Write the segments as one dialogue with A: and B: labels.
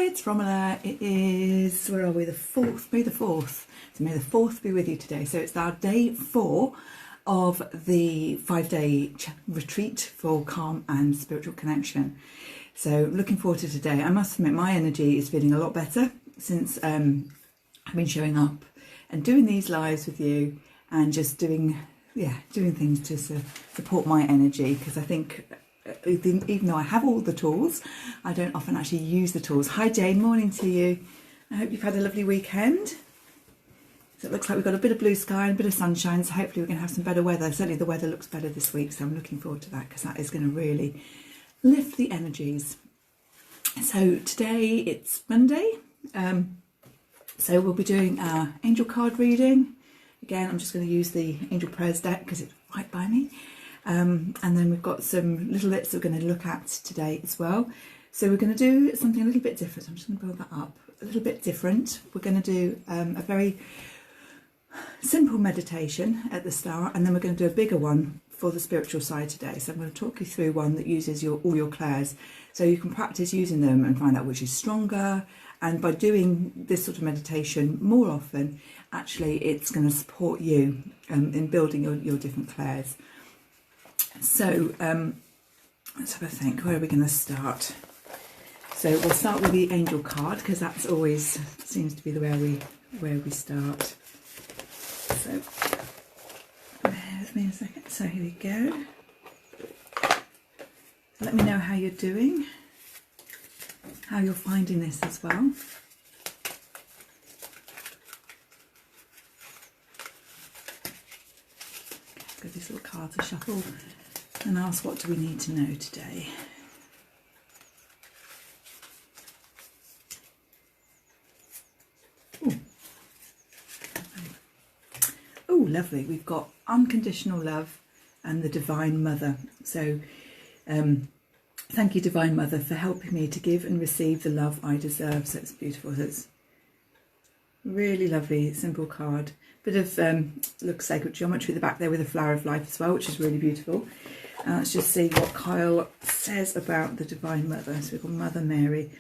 A: it's Romola. It is, where are we, the 4th, May the 4th. So May the 4th be with you today. So it's our day 4 of the 5-day retreat for calm and spiritual connection. So looking forward to today. I must admit my energy is feeling a lot better since I've been showing up and doing these lives with you and just doing things to support my energy, because I think even though I have all the tools, I don't often actually use the tools. Hi Jane, morning to you. I hope you've had a lovely weekend. So it looks like we've got a bit of blue sky and a bit of sunshine, so hopefully we're going to have some better weather. Certainly the weather looks better this week, so I'm looking forward to that, because that is going to really lift the energies. So today it's Monday, so we'll be doing our angel card reading. Again, I'm just going to use the Angel Prayers deck because it's right by me. And then we've got some little bits that we're going to look at today as well. So we're going to do something a little bit different. I'm just going to build that up a little bit different. We're going to do a very simple meditation at the start, and then we're going to do a bigger one for the spiritual side today. So I'm going to talk you through one that uses all your clairs, so you can practice using them and find out which is stronger. And by doing this sort of meditation more often, actually it's going to support you in building your different clairs. So let's have a think. Where are we going to start? So we'll start with the angel card, because that's always seems to be the where we start. So bear with me a second. So here we go. Let me know how you're doing, how you're finding this as well. Give these little cards a shuffle and ask, what do we need to know today? Oh, lovely. We've got unconditional love and the Divine Mother. So thank you, Divine Mother, for helping me to give and receive the love I deserve. So it's beautiful. So it's really lovely, simple card. Bit of looks sacred geometry at the back there with a flower of life as well, which is really beautiful. Let's just see what Kyle says about the Divine Mother. So we've got Mother Mary,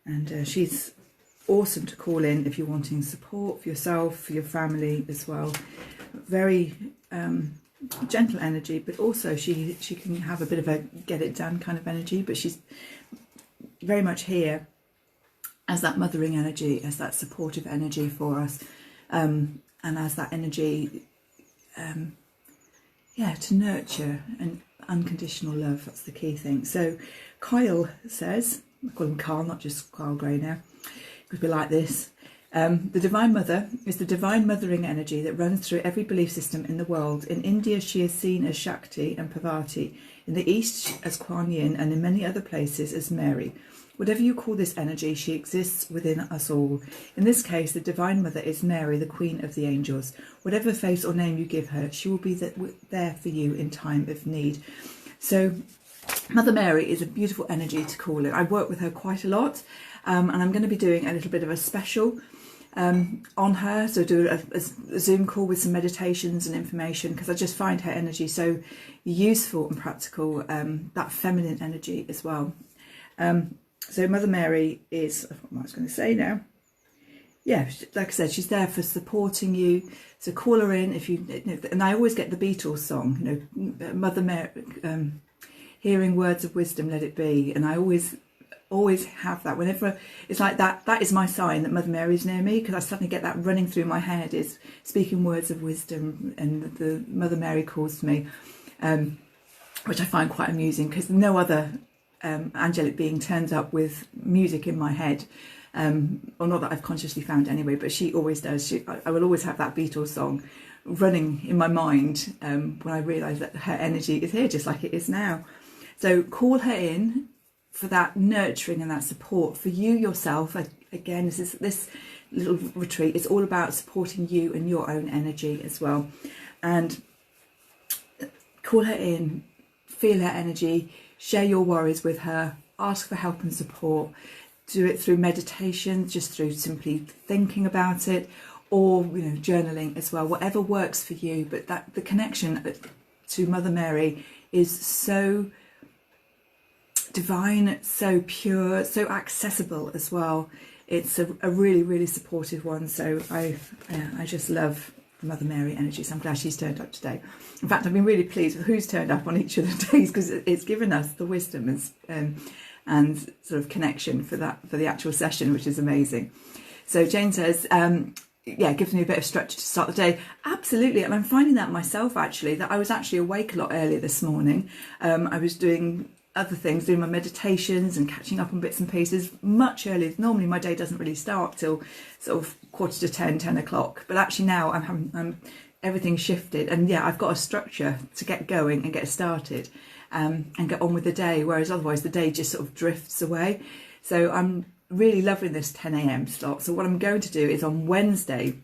A: and she's awesome to call in if you're wanting support for yourself, for your family as well. Very gentle energy, but also she can have a bit of a get it done kind of energy, but she's very much here as that mothering energy, as that supportive energy for us. And as that energy, to nurture and unconditional love, that's the key thing. So Kyle says, I call him Carl, not just Kyle Gray now, could be like this. The Divine Mother is the divine mothering energy that runs through every belief system in the world. In India, she is seen as Shakti and Parvati. In the East, as Kuan Yin, and in many other places as Mary. Whatever you call this energy, she exists within us all. In this case, the Divine Mother is Mary, the Queen of the Angels. Whatever face or name you give her, she will be there for you in time of need. So Mother Mary is a beautiful energy to call in. I work with her quite a lot, and I'm going to be doing a little bit of a special on her. So do a Zoom call with some meditations and information, because I just find her energy so useful and practical, that feminine energy as well. So Mother Mary is, I forgot what I was going to say now. Yeah, like I said, she's there for supporting you. So call her in if you, and I always get the Beatles song, Mother Mary, hearing words of wisdom, let it be. And I always have that whenever it's like that. That is my sign that Mother Mary is near me, because I suddenly get that running through my head, is speaking words of wisdom, and the Mother Mary calls to me, which I find quite amusing, because no other angelic being turns up with music in my head, or not that I've consciously found anyway, but she always does. I will always have that Beatles song running in my mind when I realise that her energy is here, just like it is now. So call her in for that nurturing and that support for you yourself. Again, this little retreat is all about supporting you and your own energy as well. And call her in, feel her energy, share your worries with her, ask for help and support. Do it through meditation, just through simply thinking about it, or journaling as well, whatever works for you. But that the connection to Mother Mary is so divine, so pure, so accessible as well. It's a really, really supportive one. So I just love the Mother Mary energy. So I'm glad she's turned up today. In fact, I've been really pleased with who's turned up on each of the days, because it's given us the wisdom and sort of connection for the actual session, which is amazing. So Jane says, yeah, it gives me a bit of structure to start the day. Absolutely. And I'm finding that myself, actually, that I was actually awake a lot earlier this morning. I was doing other things, doing my meditations and catching up on bits and pieces much earlier. Normally my day doesn't really start till sort of 10:15, 10 o'clock. But actually now I'm everything's shifted. And yeah, I've got a structure to get going and get started and get on with the day. Whereas otherwise the day just sort of drifts away. So I'm really loving this 10 a.m. slot. So what I'm going to do is on Wednesday,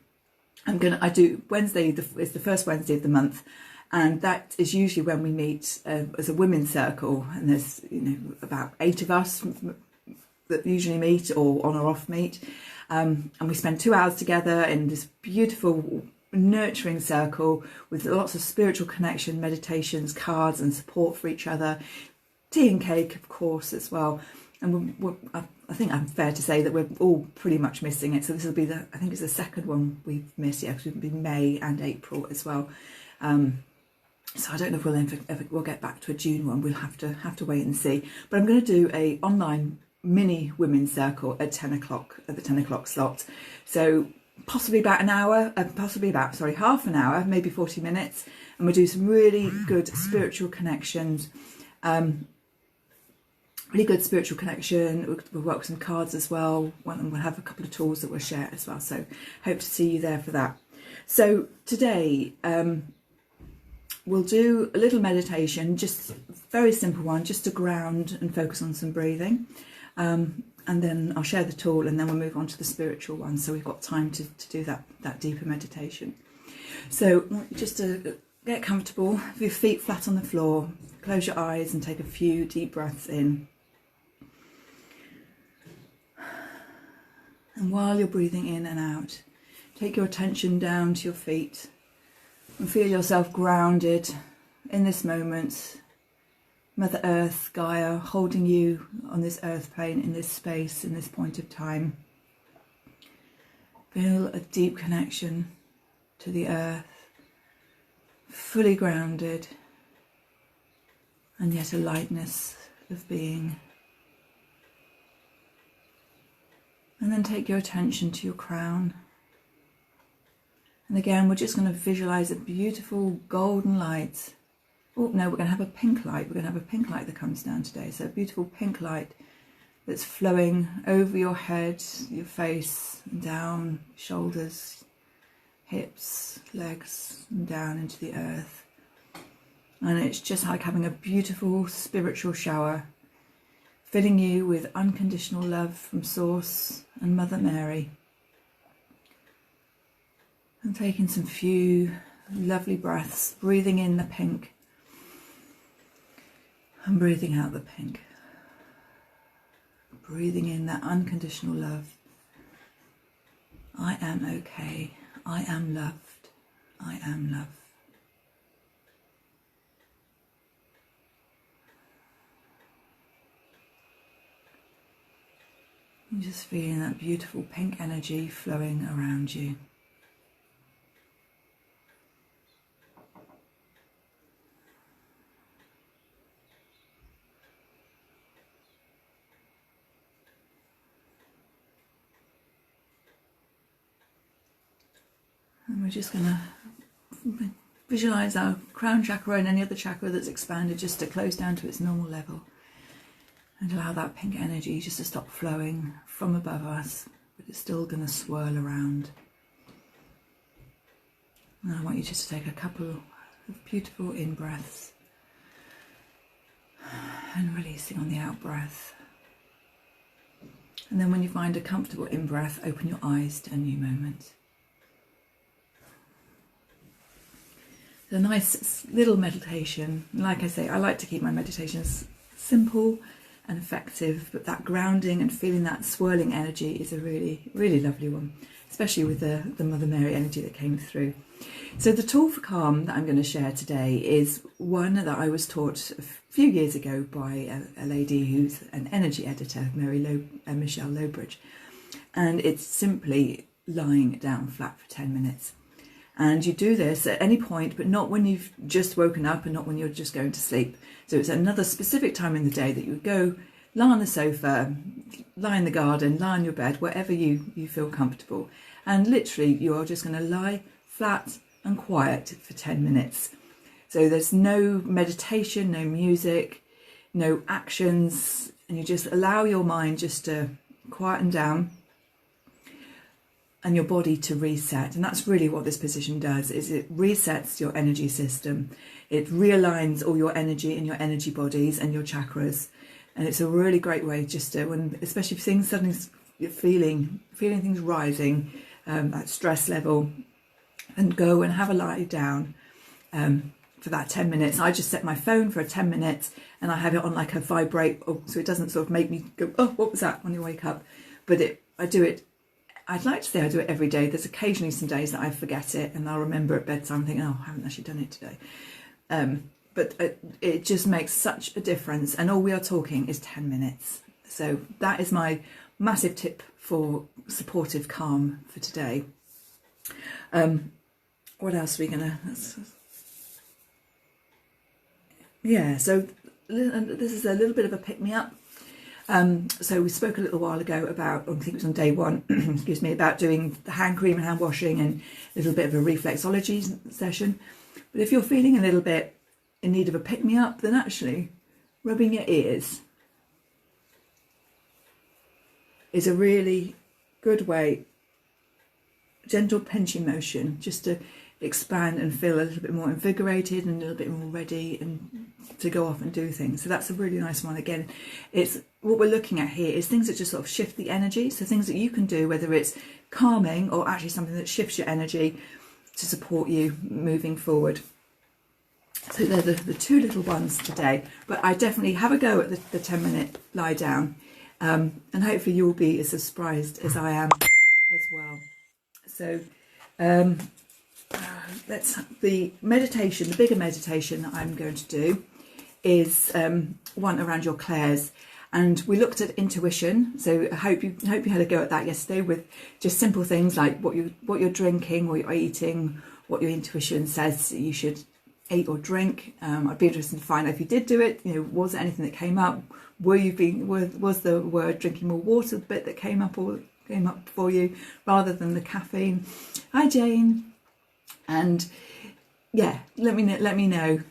A: Wednesday is the first Wednesday of the month, and that is usually when we meet as a women's circle, and there's about 8 of us that usually meet or on or off meet, and we spend 2 hours together in this beautiful nurturing circle with lots of spiritual connection, meditations, cards and support for each other, tea and cake of course as well. And I think I'm fair to say that we're all pretty much missing it. So this will be I think it's the second one we've missed, because we've been May and April as well. So I don't know if we'll get back to a June one. We'll have to wait and see. But I'm going to do a online mini women's circle at 10 o'clock, at the 10 o'clock slot. So possibly about an hour, half an hour, maybe 40 minutes. And we'll do some really good spiritual connections. Really good spiritual connection. We'll work with some cards as well, and we'll have a couple of tools that we'll share as well. So hope to see you there for that. So today we'll do a little meditation, just a very simple one, just to ground and focus on some breathing. And then I'll share the tool, and then we'll move on to the spiritual one. So we've got time to do that deeper meditation. So just to get comfortable, with your feet flat on the floor, close your eyes and take a few deep breaths in. And while you're breathing in and out, take your attention down to your feet and feel yourself grounded in this moment. Mother Earth, Gaia, holding you on this earth plane, in this space, in this point of time. Feel a deep connection to the earth, fully grounded, and yet a lightness of being. And then take your attention to your crown. And again, we're just going to visualize a beautiful golden light. Oh no, we're going to have a pink light. We're going to have a pink light that comes down today. So a beautiful pink light that's flowing over your head, your face, and down, shoulders, hips, legs, and down into the earth. And it's just like having a beautiful spiritual shower, filling you with unconditional love from Source and Mother Mary. And taking some few lovely breaths, breathing in the pink and breathing out the pink. Breathing in that unconditional love. I am okay. I am loved. I am love. And just feeling that beautiful pink energy flowing around you. And we're just going to visualize our crown chakra and any other chakra that's expanded just to close down to its normal level. And allow that pink energy just to stop flowing from above us, but it's still going to swirl around. And I want you just to take a couple of beautiful in-breaths and releasing on the out-breath. And then when you find a comfortable in-breath, open your eyes to a new moment. It's a nice little meditation. Like I say, I like to keep my meditations simple, and effective, but that grounding and feeling that swirling energy is a really, really lovely one, especially with the Mother Mary energy that came through. So the tool for calm that I'm going to share today is one that I was taught a few years ago by a lady who's an energy editor, Michelle Lowbridge, and it's simply lying down flat for 10 minutes. And you do this at any point, but not when you've just woken up and not when you're just going to sleep. So it's another specific time in the day that you would go lie on the sofa, lie in the garden, lie on your bed, wherever you feel comfortable. And literally you are just going to lie flat and quiet for 10 minutes. So there's no meditation, no music, no actions, and you just allow your mind just to quieten down and your body to reset. And that's really what this position does, is it resets your energy system. It realigns all your energy in your energy bodies and your chakras. And it's a really great way just to, when, especially if things suddenly, you're feeling things rising, that stress level, and go and have a lie down for that 10 minutes. I just set my phone for 10 minutes and I have it on like a vibrate, so it doesn't sort of make me go, oh, what was that, when you wake up. But I do it, I'd like to say I do it every day. There's occasionally some days that I forget it and I'll remember at bedtime thinking, oh, I haven't actually done it today. But it just makes such a difference, and all we are talking is 10 minutes. So that is my massive tip for supportive calm for today. What else are we gonna? Yeah, so this is a little bit of a pick-me-up. So we spoke a little while ago about, I think it was on day one, excuse me, about doing the hand cream and hand washing and a little bit of a reflexology session. But if you're feeling a little bit in need of a pick-me-up, then actually rubbing your ears is a really good way, gentle pinching motion, just to expand and feel a little bit more invigorated and a little bit more ready and to go off and do things. So that's a really nice one. Again, it's what we're looking at here is things that just sort of shift the energy. So things that you can do, whether it's calming or actually something that shifts your energy to support you moving forward. So they're the two little ones today, but I definitely have a go at the 10-minute lie down, and hopefully you'll be as surprised as I am as well. So the meditation, the bigger meditation that I'm going to do is one around your clairs. And we looked at intuition, so I hope you had a go at that yesterday with just simple things like what you're drinking, what you're eating, what your intuition says you should eat or drink. I'd be interested to find out if you did do it. You know, was there anything that came up? Was the word drinking more water the bit that came up for you rather than the caffeine? Hi Jane, and yeah, let me know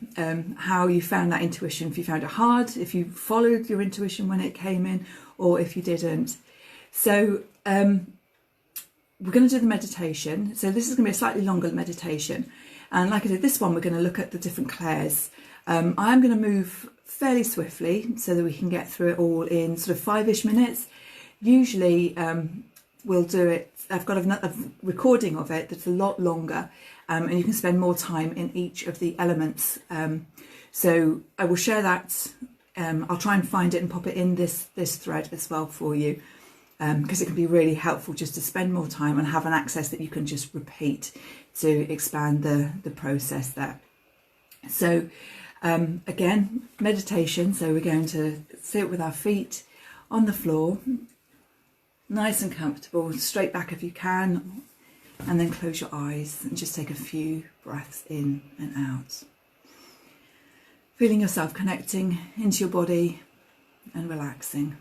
A: how you found that intuition. If you found it hard, if you followed your intuition when it came in, or if you didn't. So we're going to do the meditation. So this is going to be a slightly longer meditation. And like I said, this one we're going to look at the different clairs. I'm going to move fairly swiftly so that we can get through it all in sort of 5-ish minutes. Usually we'll do it, I've got a recording of it that's a lot longer, and you can spend more time in each of the elements. So I will share that. I'll try and find it and pop it in this thread as well for you, because it can be really helpful just to spend more time and have an access that you can just repeat to expand the process there. So again, meditation. So we're going to sit with our feet on the floor, nice and comfortable, straight back if you can, and then close your eyes and just take a few breaths in and out. Feeling yourself connecting into your body and relaxing.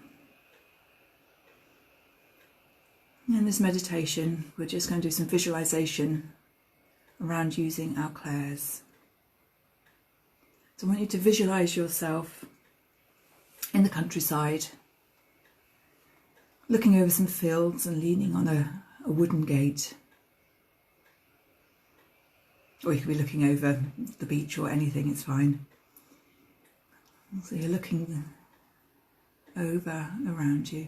A: In this meditation, we're just going to do some visualization around using our clairs. So I want you to visualize yourself in the countryside, looking over some fields and leaning on a wooden gate. Or you could be looking over the beach or anything, it's fine. So you're looking over around you.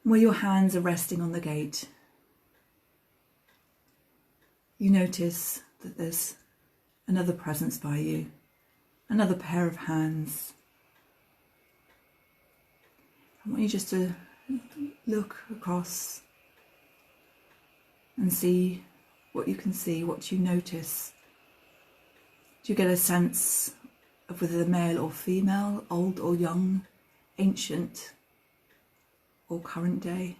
A: Where your hands are resting on the gate, you notice that there's another presence by you, another pair of hands I want you just to look across and see what you can see, what you notice. Do you get a sense of whether they're male or female, old or young, ancient or current day?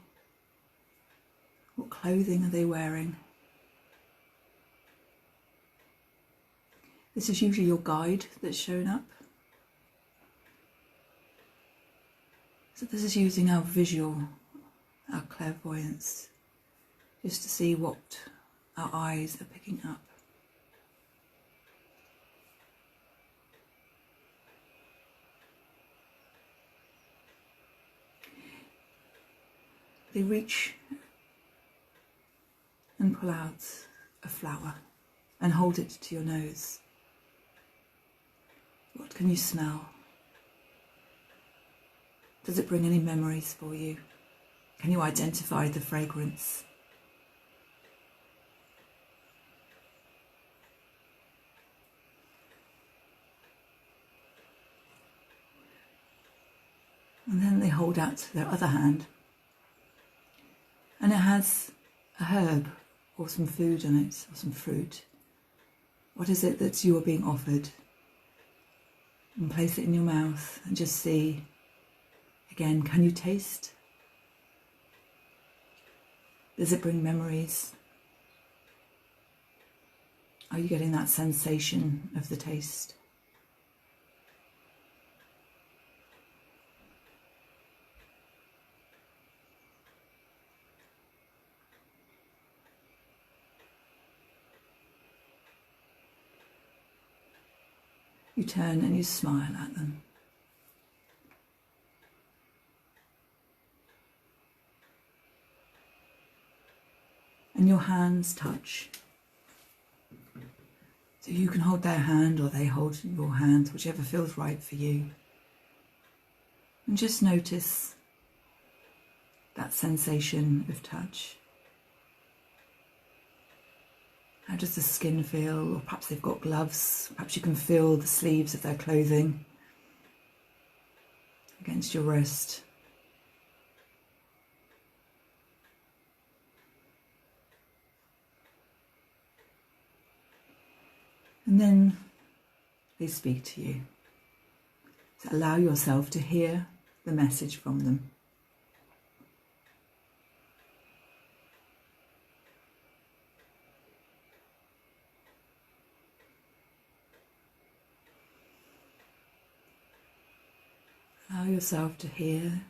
A: What clothing are they wearing? This is usually your guide that's shown up. So this is using our visual, our clairvoyance, just to see what our eyes are picking up. They reach and pull out a flower and hold it to your nose. What can you smell? Does it bring any memories for you? Can you identify the fragrance? And then they hold out their other hand, and it has a herb or some food on it, or some fruit. What is it that you are being offered? And place it in your mouth and just see, again, can you taste? Does it bring memories? Are you getting that sensation of the taste? You turn and you smile at them. And your hands touch. So you can hold their hand or they hold your hand, whichever feels right for you. And just notice that sensation of touch. How does the skin feel? Or perhaps they've got gloves. Perhaps you can feel the sleeves of their clothing against your wrist. And then they speak to you. So allow yourself to hear the message from them. Allow yourself to hear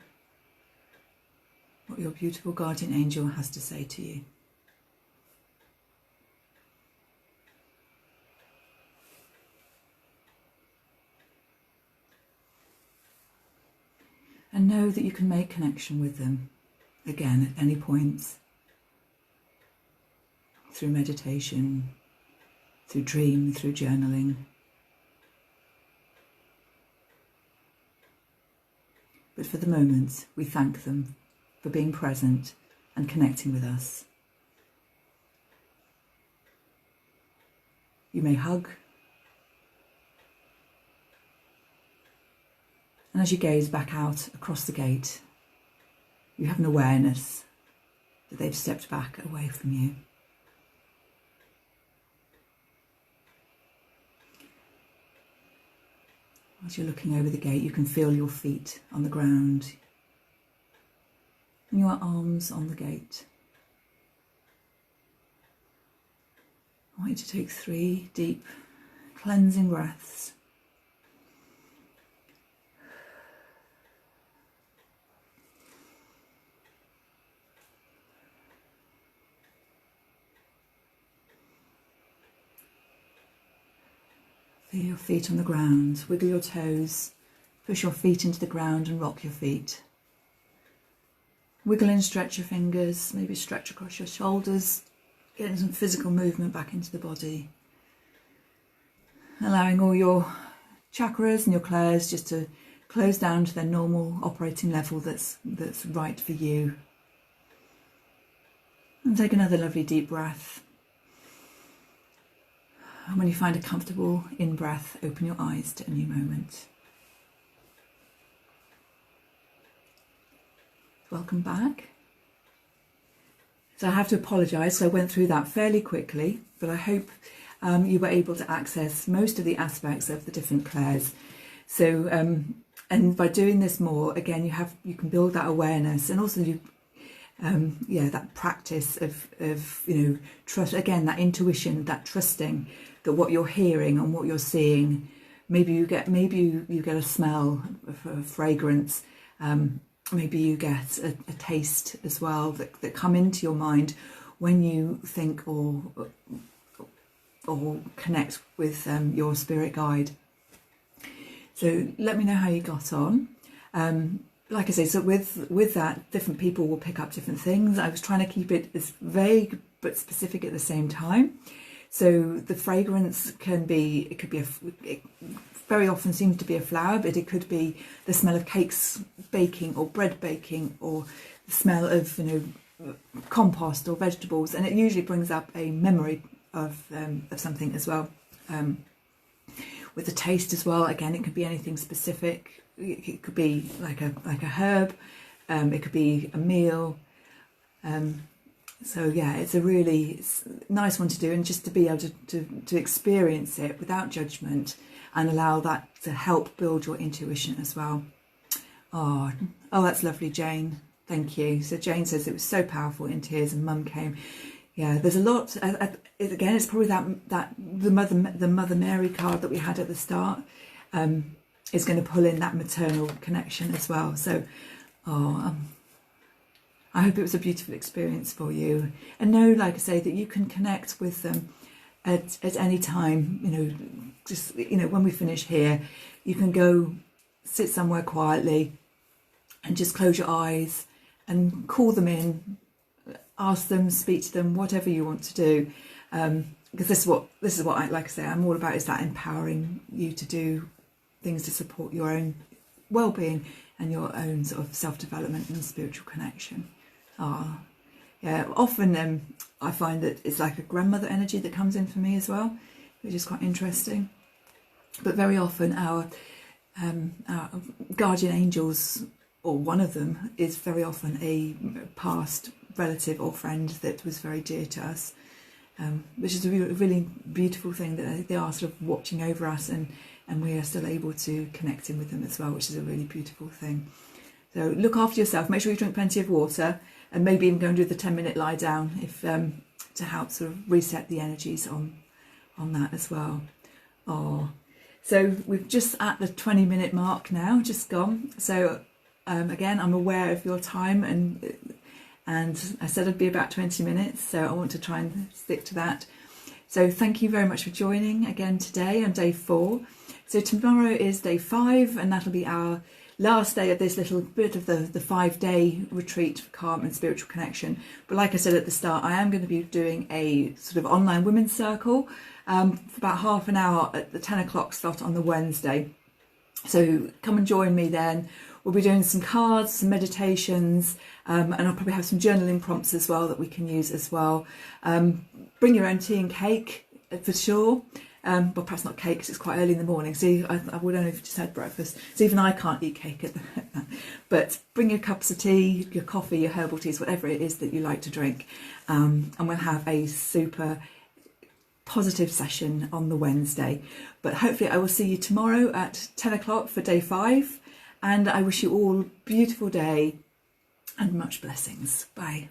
A: what your beautiful guardian angel has to say to you. And know that you can make connection with them, again, at any point, through meditation, through dream, through journaling. But for the moment, we thank them for being present and connecting with us. You may hug. And as you gaze back out across the gate, you have an awareness that they've stepped back away from you. As you're looking over the gate, you can feel your feet on the ground and your arms on the gate. I want you to take 3 deep, cleansing breaths. Feel your feet on the ground, wiggle your toes, push your feet into the ground and rock your feet. Wiggle and stretch your fingers, maybe stretch across your shoulders, getting some physical movement back into the body. Allowing all your chakras and your clairs just to close down to their normal operating level that's right for you. And take another lovely deep breath. And when you find a comfortable in-breath, open your eyes to a new moment. welcome back. So I have to apologise, so I went through that fairly quickly, but I hope you were able to access most of the aspects of the different clairs. So, and by doing this more, again, you can build that awareness, and also that practice of trust, again, that intuition, that trusting that what you're hearing and what you're seeing, maybe you get a smell, a fragrance, maybe you get a taste as well that come into your mind when you think or connect with your spirit guide. So let me know how you got on. Like I say, so with that, different people will pick up different things. I was trying to keep it as vague but specific at the same time. So the fragrance it very often seems to be a flower, but it could be the smell of cakes baking or bread baking, or the smell of compost or vegetables, and it usually brings up a memory of something as well. With the taste as well, again, it could be anything specific. It could be like a herb. It could be a meal. So yeah, it's a nice one to do, and just to be able to experience it without judgment, and allow that to help build your intuition as well. Oh, that's lovely, Jane. Thank you. So Jane says it was so powerful, in tears, and Mum came. Yeah, there's a lot. Again, it's probably that the Mother Mary card that we had at the start is going to pull in that maternal connection as well. So, I hope it was a beautiful experience for you, and know, like I say, that you can connect with them at any time. Just when we finish here, you can go sit somewhere quietly and just close your eyes and call them in, ask them, speak to them, whatever you want to do, because this is what I like to say I'm all about, is that empowering you to do things to support your own well-being and your own sort of self-development and spiritual connection. Yeah, often I find that it's like a grandmother energy that comes in for me as well, which is quite interesting. But very often our guardian angels, or one of them, is very often a past relative or friend that was very dear to us, which is a really beautiful thing, that they are sort of watching over us, and we are still able to connect in with them as well, which is a really beautiful thing. So look after yourself, make sure you drink plenty of water, and maybe even go and do the 10-minute lie down if to help sort of reset the energies on that as well. So we've just at the 20-minute mark now, just gone. So again, I'm aware of your time, and I said it'd be about 20 minutes, so I want to try and stick to that. So thank you very much for joining again today on day 4. So tomorrow is day 5, and that'll be our last day of this little bit of the 5-day retreat for calm and spiritual connection. But like I said at the start, I am going to be doing a sort of online women's circle for about half an hour at the 10 o'clock slot on the Wednesday. So come and join me then. We'll be doing some cards, some meditations, and I'll probably have some journaling prompts as well that we can use as well. Bring your own tea and cake for sure. But perhaps not cake, because it's quite early in the morning. So I would only have just had breakfast. So even I can't eat cake at that. But bring your cups of tea, your coffee, your herbal teas, whatever it is that you like to drink. And we'll have a super positive session on the Wednesday. But hopefully I will see you tomorrow at 10 o'clock for day 5. And I wish you all a beautiful day and much blessings. Bye.